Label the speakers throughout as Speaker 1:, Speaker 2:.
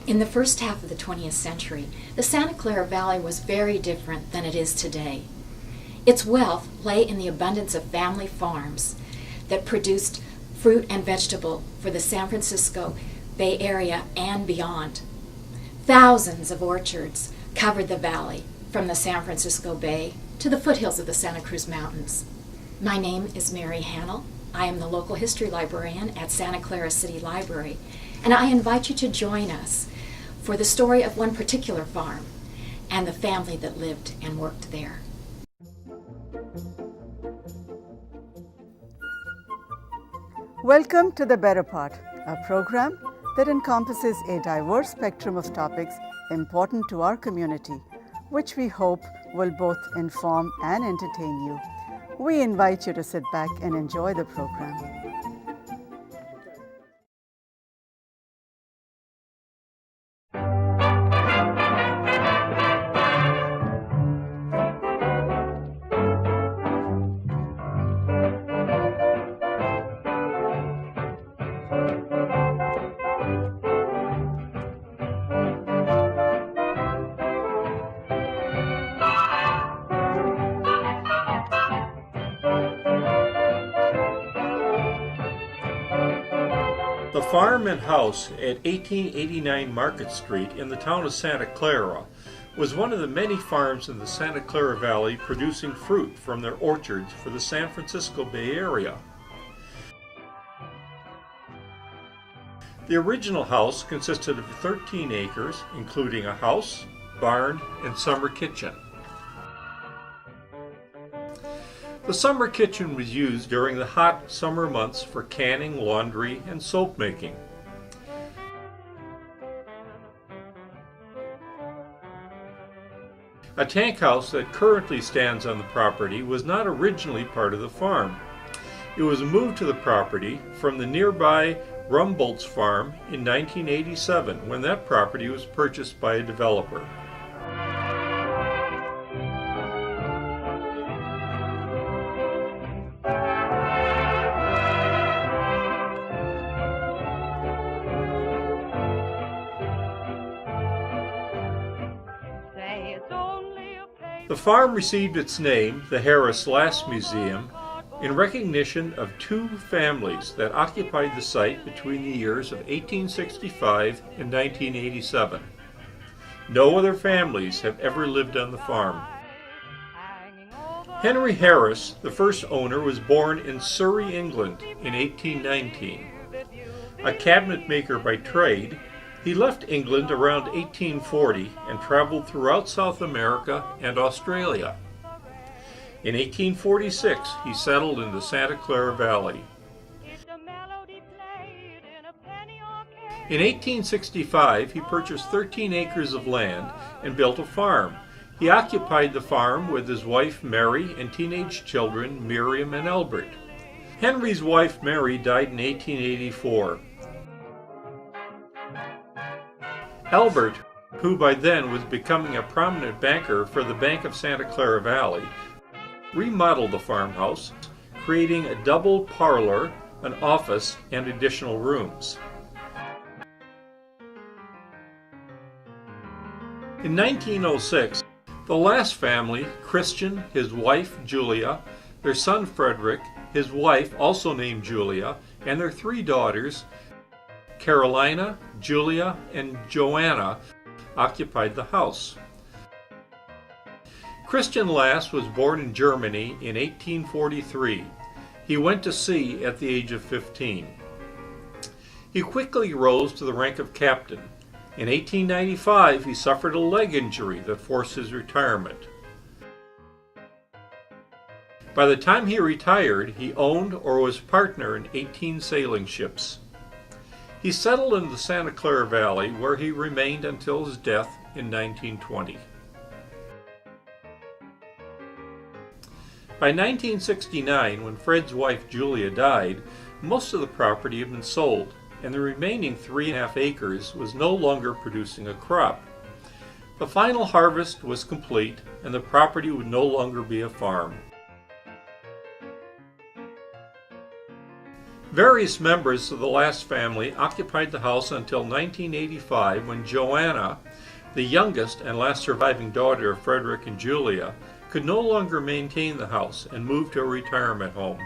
Speaker 1: In the first half of the 20th century, the Santa Clara Valley was very different than it is today. Its wealth lay in the abundance of family farms that produced fruit and vegetable for the San Francisco Bay Area and beyond. Thousands of orchards covered the valley from the San Francisco Bay to the foothills of the Santa Cruz Mountains. My name is Mary Hannell. I am the local history librarian at Santa Clara City Library, and I invite you to join us for the story of one particular farm and the family that lived and worked there.
Speaker 2: Welcome to The Better Part, a program that encompasses a diverse spectrum of topics important to our community, which we hope will both inform and entertain you. We invite you to sit back and enjoy the program.
Speaker 3: The farm and house at 1889 Market Street in the town of Santa Clara was one of the many farms in the Santa Clara Valley producing fruit from their orchards for the San Francisco Bay Area. The original house consisted of 13 acres, including a house, barn, and summer kitchen. The summer kitchen was used during the hot summer months for canning, laundry, and soap making. A tank house that currently stands on the property was not originally part of the farm. It was moved to the property from the nearby Rumboldt's farm in 1987 when that property was purchased by a developer. The farm received its name, the Harris Lass Museum, in recognition of two families that occupied the site between the years of 1865 and 1987. No other families have ever lived on the farm. Henry Harris, the first owner, was born in Surrey, England in 1819. A cabinet maker by trade, he left England around 1840 and traveled throughout South America and Australia. In 1846, he settled in the Santa Clara Valley. In 1865, he purchased 13 acres of land and built a farm. He occupied the farm with his wife Mary and teenage children Miriam and Albert. Henry's wife Mary died in 1884. Albert, who by then was becoming a prominent banker for the Bank of Santa Clara Valley, remodeled the farmhouse, creating a double parlor, an office, and additional rooms. In 1906, the Lass family, Christian, his wife Julia, their son Frederick, his wife also named Julia, and their three daughters, Carolina, Julia, and Joanna, occupied the house. Christian Lass was born in Germany in 1843. He went to sea at the age of 15. He quickly rose to the rank of captain. In 1895, he suffered a leg injury that forced his retirement. By the time he retired, he owned or was partner in 18 sailing ships. He settled in the Santa Clara Valley, where he remained until his death in 1920. By 1969, when Fred's wife Julia died, most of the property had been sold, and the remaining 3.5 acres was no longer producing a crop. The final harvest was complete, and the property would no longer be a farm. Various members of the last family occupied the house until 1985, when Joanna, the youngest and last surviving daughter of Frederick and Julia, could no longer maintain the house and moved to a retirement home.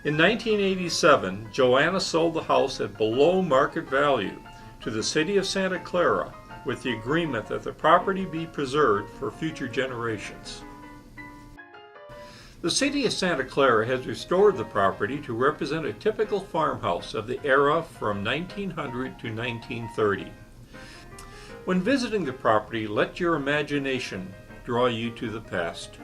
Speaker 3: In 1987, Joanna sold the house at below market value to the City of Santa Clara with the agreement that the property be preserved for future generations. The City of Santa Clara has restored the property to represent a typical farmhouse of the era from 1900 to 1930. When visiting the property, let your imagination draw you to the past.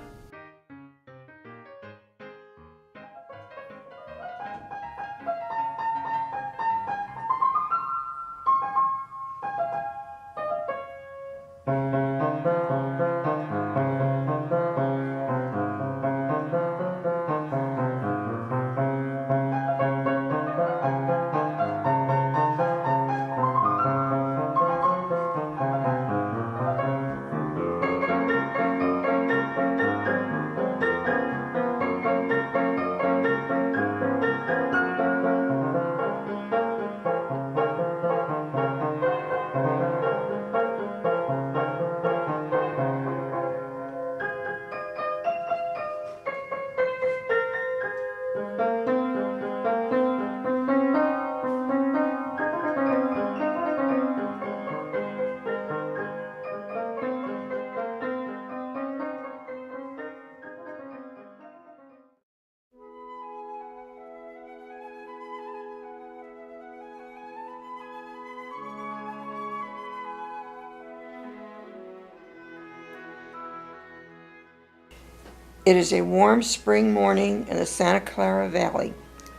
Speaker 4: It is a warm spring morning in the Santa Clara Valley.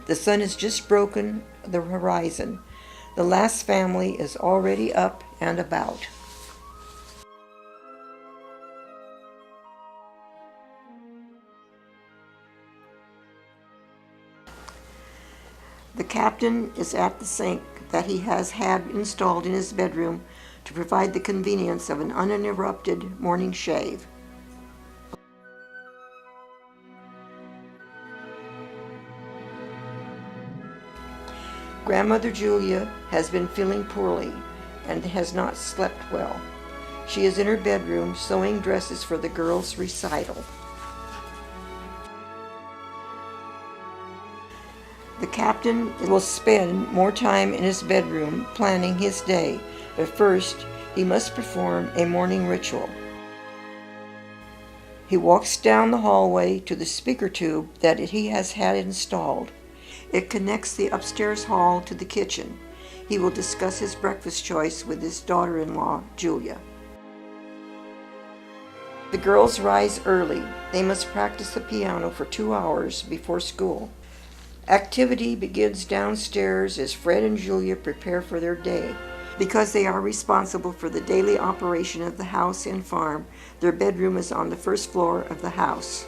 Speaker 4: The sun has just broken the horizon. The last family is already up and about. The captain is at the sink that he has had installed in his bedroom to provide the convenience of an uninterrupted morning shave. Grandmother Julia has been feeling poorly and has not slept well. She is in her bedroom sewing dresses for the girls' recital. The captain will spend more time in his bedroom planning his day, but first he must perform a morning ritual. He walks down the hallway to the speaker tube that he has had installed. It connects the upstairs hall to the kitchen. He will discuss his breakfast choice with his daughter-in-law, Julia. The girls rise early. They must practice the piano for 2 hours before school. Activity begins downstairs as Fred and Julia prepare for their day. Because they are responsible for the daily operation of the house and farm, their bedroom is on the first floor of the house.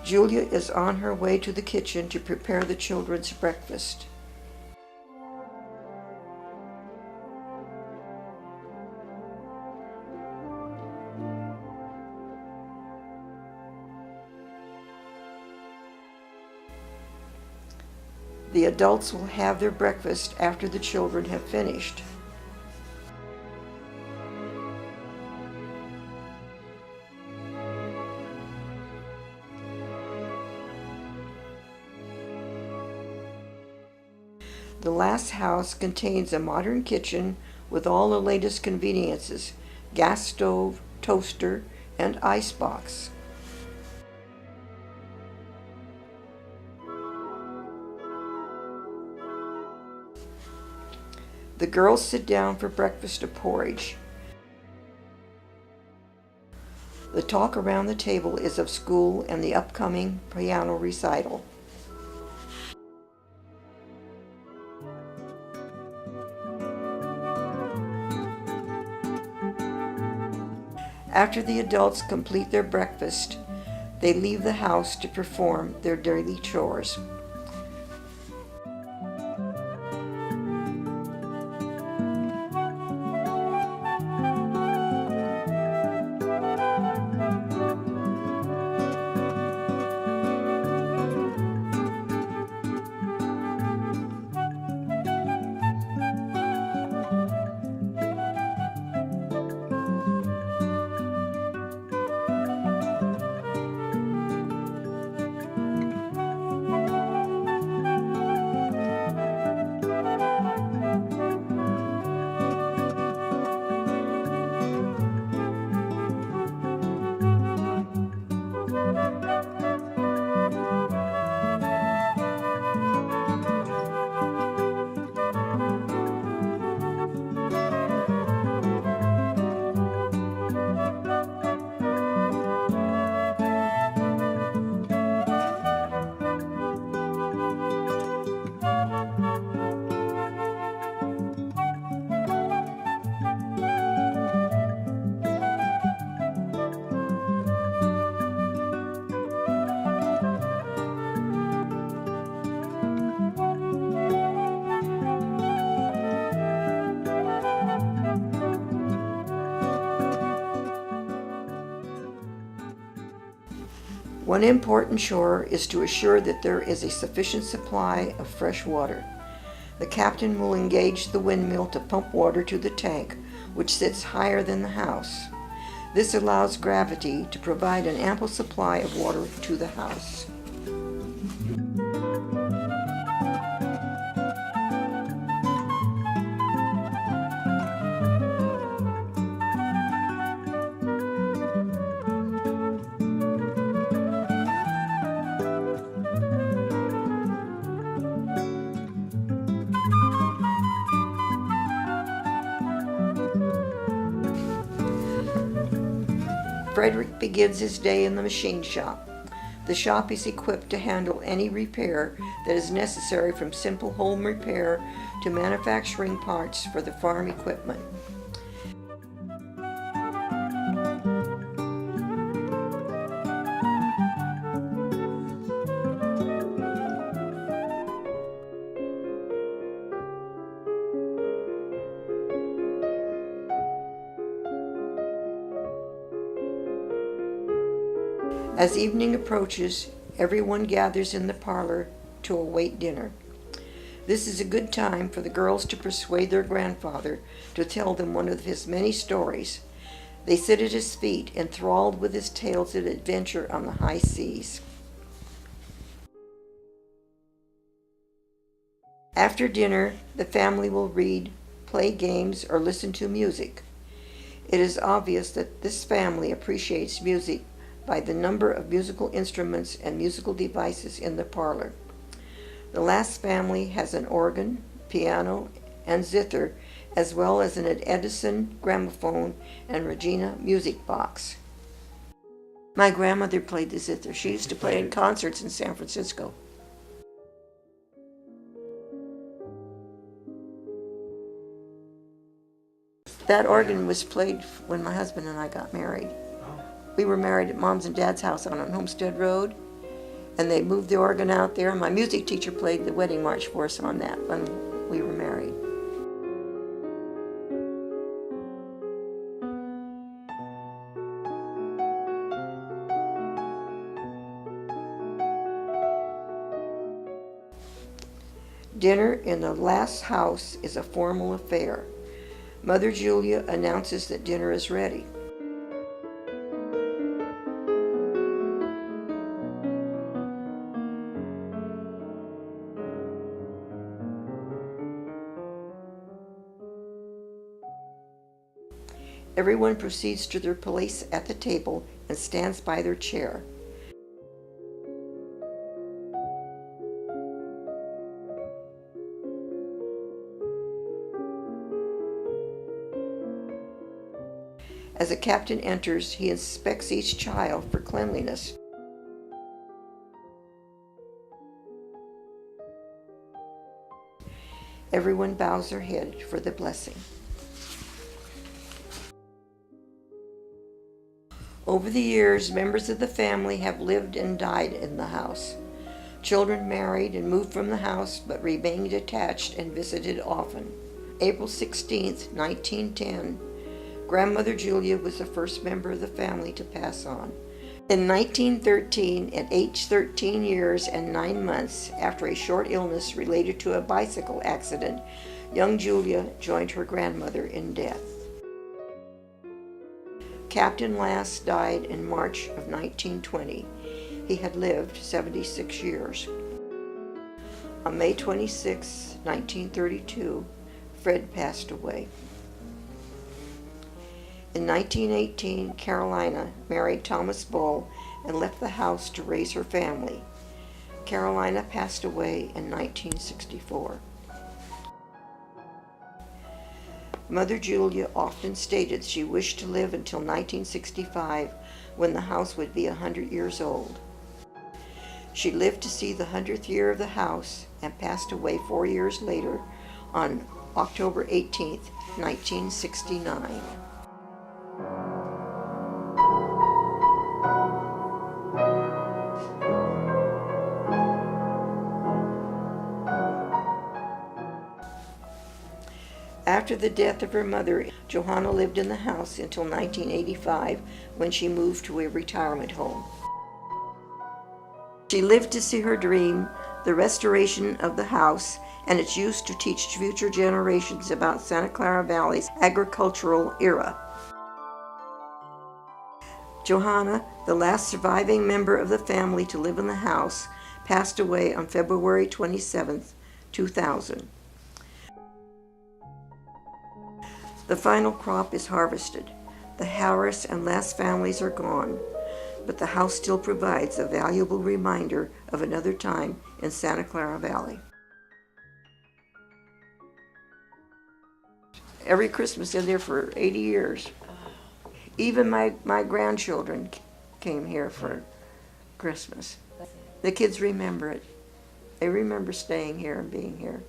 Speaker 4: Julia is on her way to the kitchen to prepare the children's breakfast. The adults will have their breakfast after the children have finished. The last house contains a modern kitchen with all the latest conveniences: gas stove, toaster, and icebox. The girls sit down for breakfast of porridge. The talk around the table is of school and the upcoming piano recital. After the adults complete their breakfast, they leave the house to perform their daily chores. One important chore is to assure that there is a sufficient supply of fresh water. The captain will engage the windmill to pump water to the tank, which sits higher than the house. This allows gravity to provide an ample supply of water to the house. Frederick begins his day in the machine shop. The shop is equipped to handle any repair that is necessary, from simple home repair to manufacturing parts for the farm equipment. As evening approaches, everyone gathers in the parlor to await dinner. This is a good time for the girls to persuade their grandfather to tell them one of his many stories. They sit at his feet, enthralled with his tales of adventure on the high seas. After dinner, the family will read, play games, or listen to music. It is obvious that this family appreciates music by the number of musical instruments and musical devices in the parlor. The last family has an organ, piano, and zither, as well as an Edison gramophone and Regina music box. My grandmother played the zither. She used to play in concerts in San Francisco. That organ was played when my husband and I got married. We were married at Mom's and Dad's house on Homestead Road, and they moved the organ out there. My music teacher played the wedding march for us on that when we were married. Dinner in the last house is a formal affair. Mother Julia announces that dinner is ready. Everyone proceeds to their place at the table and stands by their chair. As the captain enters, he inspects each child for cleanliness. Everyone bows their head for the blessing. Over the years, members of the family have lived and died in the house. Children married and moved from the house, but remained attached and visited often. April 16, 1910, Grandmother Julia was the first member of the family to pass on. In 1913, at age 13 years and 9 months, after a short illness related to a bicycle accident, young Julia joined her grandmother in death. Captain Lass died in March of 1920. He had lived 76 years. On May 26, 1932, Fred passed away. In 1918, Carolina married Thomas Bull and left the house to raise her family. Carolina passed away in 1964. Mother Julia often stated she wished to live until 1965, when the house would be 100 years old. She lived to see the 100th year of the house and passed away 4 years later on October 18, 1969. After the death of her mother, Johanna lived in the house until 1985, when she moved to a retirement home. She lived to see her dream, the restoration of the house, and its use to teach future generations about Santa Clara Valley's agricultural era. Johanna, the last surviving member of the family to live in the house, passed away on February 27, 2000. The final crop is harvested. The Harris and last families are gone, but the house still provides a valuable reminder of another time in Santa Clara Valley. Every Christmas in there for 80 years. Even my grandchildren came here for Christmas. The kids remember it. They remember staying here and being here.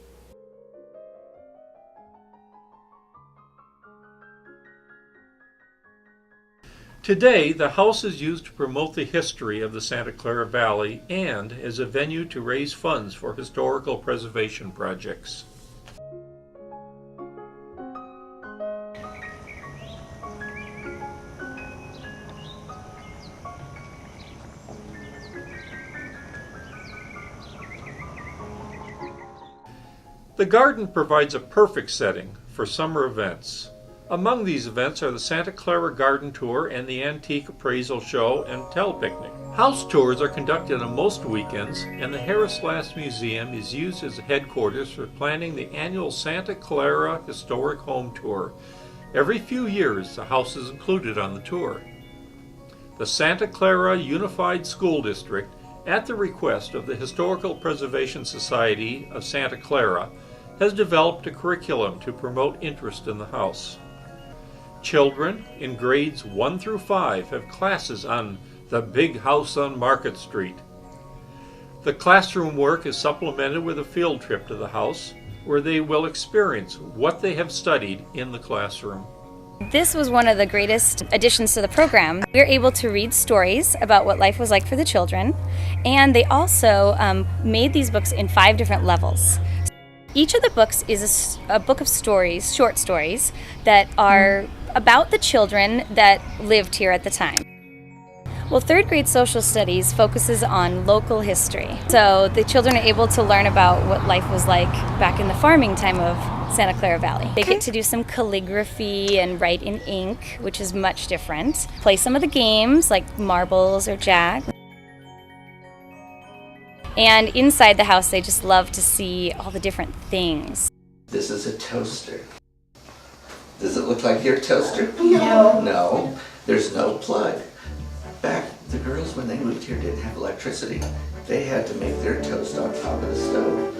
Speaker 3: Today, the house is used to promote the history of the Santa Clara Valley and as a venue to raise funds for historical preservation projects. The garden provides a perfect setting for summer events. Among these events are the Santa Clara Garden Tour and the Antique Appraisal Show and Tell Picnic. House tours are conducted on most weekends, and the Harris Glass Museum is used as a headquarters for planning the annual Santa Clara Historic Home Tour. Every few years, the house is included on the tour. The Santa Clara Unified School District, at the request of the Historical Preservation Society of Santa Clara, has developed a curriculum to promote interest in the house. Children in grades 1 through 5 have classes on the Big House on Market Street. The classroom work is supplemented with a field trip to the house, where they will experience what they have studied in the classroom.
Speaker 5: This was one of the greatest additions to the program. We were able to read stories about what life was like for the children, and they also made these books in 5 different levels. Each of the books is a book of stories, short stories, that are about the children that lived here at the time. Well, 3rd grade social studies focuses on local history. So the children are able to learn about what life was like back in the farming time of Santa Clara Valley. They get to do some calligraphy and write in ink, which is much different. Play some of the games like marbles or jack. And inside the house, they just love to see all the different things.
Speaker 6: This is a toaster. Does it look like your toaster? No. No, there's no plug. Back, the girls, when they moved here, didn't have electricity. They had to make their toast on top of the stove.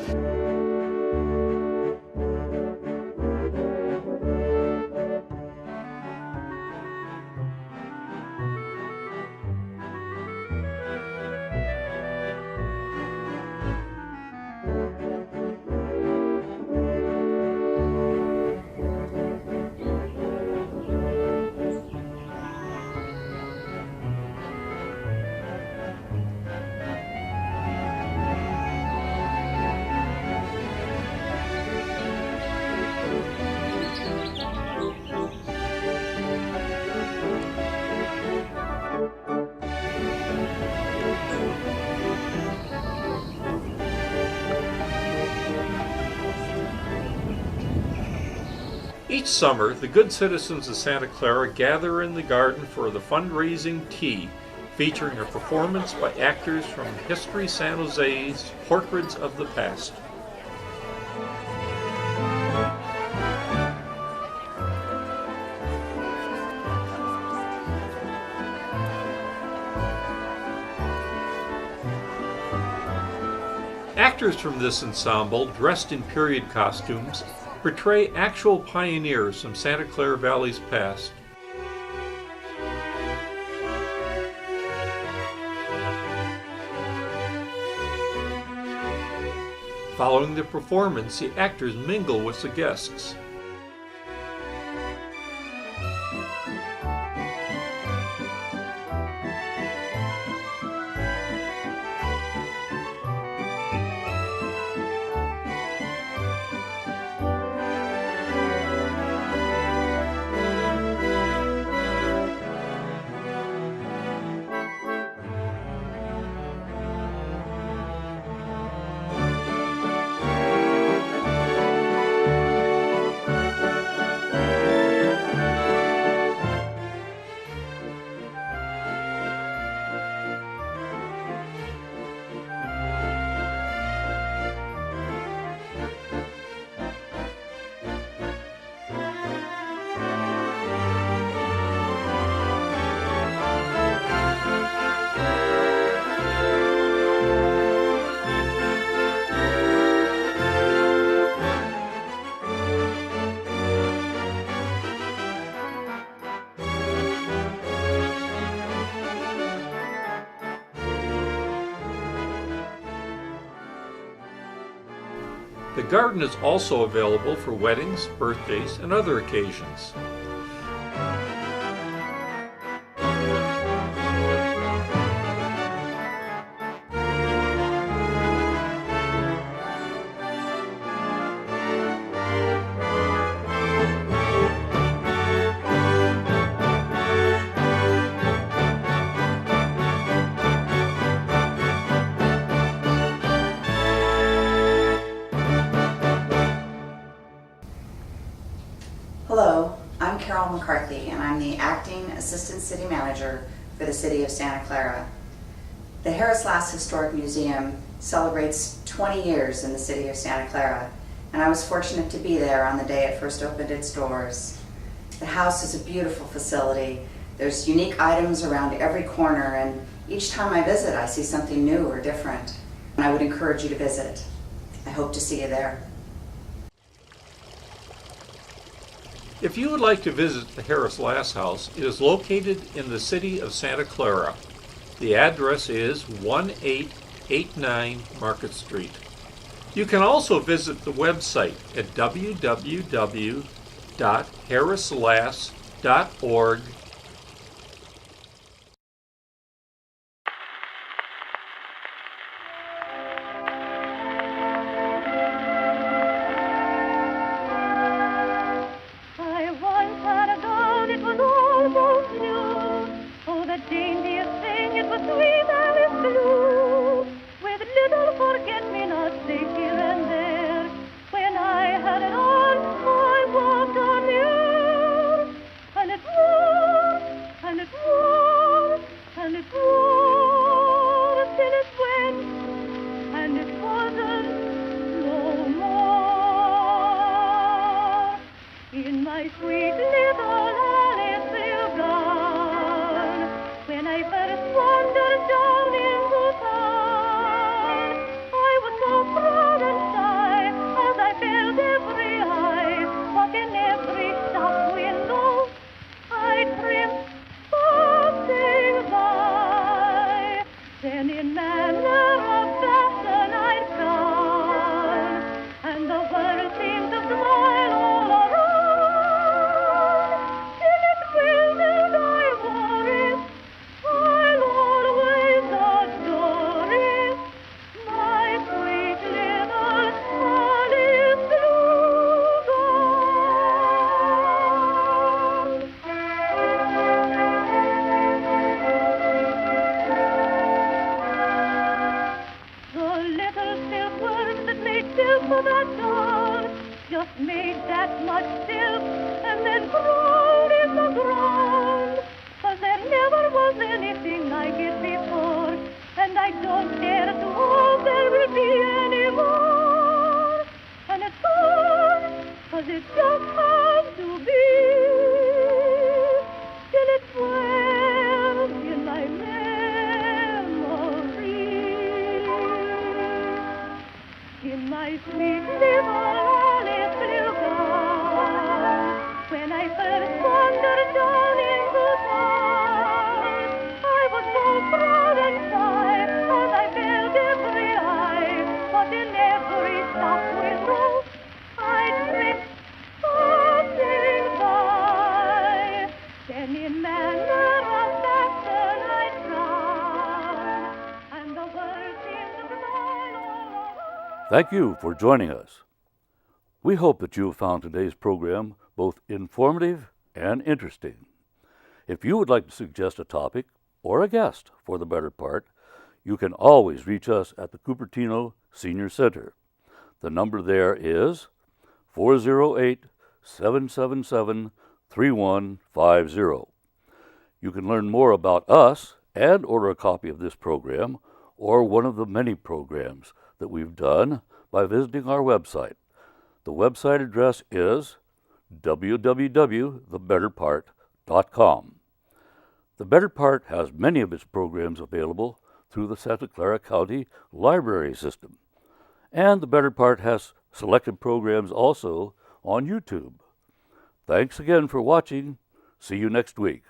Speaker 3: Each summer, the good citizens of Santa Clara gather in the garden for the fundraising tea, featuring a performance by actors from History San Jose's Portraits of the Past. Actors from this ensemble, dressed in period costumes, portray actual pioneers from Santa Clara Valley's past. Following the performance, the actors mingle with the guests. The garden is also available for weddings, birthdays, and other occasions.
Speaker 7: Hello, I'm Carol McCarthy, and I'm the Acting Assistant City Manager for the City of Santa Clara. The Harris Lass Historic Museum celebrates 20 years in the City of Santa Clara, and I was fortunate to be there on the day it first opened its doors. The house is a beautiful facility. There's unique items around every corner, and each time I visit, I see something new or different. And I would encourage you to visit. I hope to see you there.
Speaker 3: If you would like to visit the Harris Lass House, it is located in the City of Santa Clara. The address is 1889 Market Street. You can also visit the website at www.harrislass.org.
Speaker 8: Thank you for joining us. We hope that you have found today's program both informative and interesting. If you would like to suggest a topic or a guest for the better part, you can always reach us at the Cupertino Senior Center. The number there is 408-777-3150. You can learn more about us and order a copy of this program or one of the many programs that we've done by visiting our website. The website address is www.thebetterpart.com. The Better Part has many of its programs available through the Santa Clara County Library System. And the Better Part has selected programs also on YouTube. Thanks again for watching. See you next week.